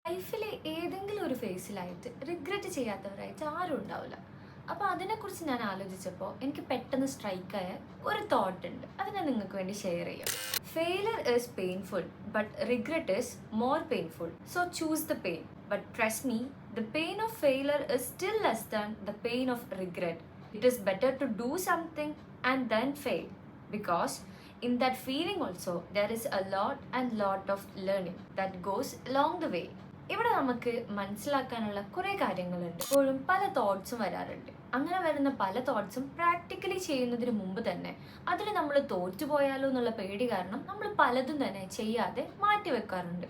ലൈഫിലെ ഏതെങ്കിലും ഒരു ഫേസിലായിട്ട് റിഗ്രറ്റ് ചെയ്യാത്തവരായിട്ട് ആരും ഉണ്ടാവില്ല. അപ്പോൾ അതിനെക്കുറിച്ച് ഞാൻ ആലോചിച്ചപ്പോൾ എനിക്ക് പെട്ടെന്ന് സ്ട്രൈക്കായ ഒരു തോട്ട് ഉണ്ട്. അത് ഞാൻ നിങ്ങൾക്ക് വേണ്ടി ഷെയർ ചെയ്യാം. Failure is painful but regret is more painful. So choose the pain. But trust me, the pain of failure is still less than the pain of regret. It is better to do something and then fail. Because in that feeling also there is a lot of learning that goes along the way. ഇവിടെ നമുക്ക് മനസ്സിലാക്കാനുള്ള കുറേ കാര്യങ്ങളുണ്ട്. എപ്പോഴും പല തോട്ട്സും വരാറുണ്ട്. അങ്ങനെ വരുന്ന പല തോട്ട്സും പ്രാക്ടിക്കലി ചെയ്യുന്നതിന് മുമ്പ് തന്നെ അതിൽ നമ്മൾ തോറ്റുപോയാലോ എന്നുള്ള പേടി കാരണം നമ്മൾ പലതും തന്നെ ചെയ്യാതെ മാറ്റി വെക്കാറുണ്ട്.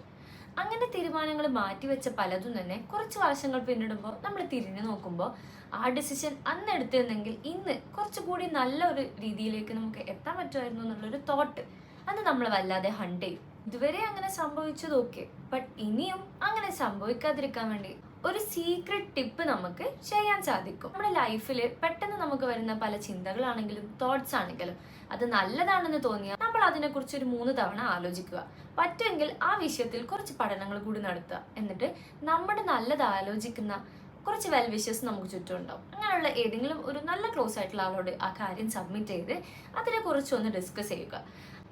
അങ്ങനെ തീരുമാനങ്ങൾ മാറ്റിവെച്ച പലതും തന്നെ കുറച്ച് വർഷങ്ങൾ പിന്നിടുമ്പോൾ നമ്മൾ തിരിഞ്ഞു നോക്കുമ്പോൾ ആ ഡിസിഷൻ അന്ന് എടുത്തിരുന്നെങ്കിൽ ഇന്ന് കുറച്ചുകൂടി നല്ല ഒരു രീതിയിലേക്ക് നമുക്ക് എത്താൻ പറ്റുമായിരുന്നു എന്നുള്ളൊരു തോട്ട് അത് നമ്മൾ വല്ലാതെ ഹണ്ട് ചെയ്യും. ഇതുവരെ അങ്ങനെ സംഭവിച്ചതൊക്കെ, ബട്ട് ഇനിയും അങ്ങനെ സംഭവിക്കാതിരിക്കാൻ വേണ്ടി ഒരു സീക്രട്ട് ടിപ്പ് നമുക്ക് ചെയ്യാൻ സാധിക്കും. നമ്മുടെ ലൈഫിൽ പെട്ടെന്ന് നമുക്ക് വരുന്ന പല ചിന്തകളാണെങ്കിലും തോട്ട്സ് ആണെങ്കിലും അത് നല്ലതാണെന്ന് തോന്നിയാൽ നമ്മൾ അതിനെക്കുറിച്ച് ഒരു 3 തവണ ആലോചിക്കുക. പറ്റുമെങ്കിൽ ആ വിഷയത്തിൽ കുറച്ച് പഠനങ്ങൾ കൂടി നടത്തുക. എന്നിട്ട് നമ്മുടെ നല്ലത് ആലോചിക്കുന്ന കുറച്ച് വെൽ വിഷസ് നമുക്ക് ചുറ്റും ഉണ്ടാവും. അങ്ങനെയുള്ള ഏതെങ്കിലും ഒരു നല്ല ക്ലോസ് ആയിട്ടുള്ള ആളോട് ആ കാര്യം സബ്മിറ്റ് ചെയ്ത് അതിനെക്കുറിച്ചൊന്ന് ഡിസ്കസ് ചെയ്യുക.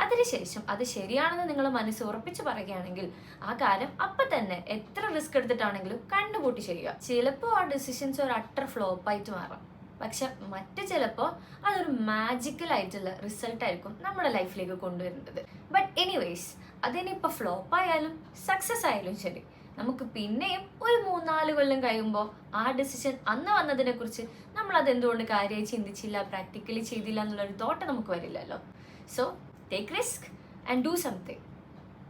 അതിനുശേഷം അത് ശരിയാണെന്ന് നിങ്ങൾ മനസ്സ് ഉറപ്പിച്ച് പറയുകയാണെങ്കിൽ ആ കാര്യം അപ്പം തന്നെ എത്ര റിസ്ക് എടുത്തിട്ടാണെങ്കിലും കണ്ടുകൂട്ടി ചെയ്യുക. ചിലപ്പോൾ ആ ഡിസിഷൻസ് ഒരു അട്ടർ ഫ്ലോപ്പായിട്ട് മാറാം, പക്ഷെ മറ്റ് ചിലപ്പോൾ അതൊരു മാജിക്കൽ ആയിട്ടുള്ള റിസൾട്ട് ആയിരിക്കും നമ്മുടെ ലൈഫിലേക്ക് കൊണ്ടുവരുന്നത്. ബട്ട് എനിവേസ്, അതിനിപ്പോൾ ഫ്ലോപ്പ് ആയാലും സക്സസ് ആയാലും ശരി, നമുക്ക് പിന്നെയും ഒരു 3-4 കൊല്ലം കഴിയുമ്പോൾ ആ ഡിസിഷൻ അന്ന് വന്നതിനെ കുറിച്ച് നമ്മൾ അതെന്തുകൊണ്ട് കാര്യമായി ചിന്തിച്ചില്ല, പ്രാക്ടിക്കലി ചെയ്തില്ല എന്നുള്ളൊരു തോട്ട് നമുക്ക് വരില്ലല്ലോ. So take risk and do something.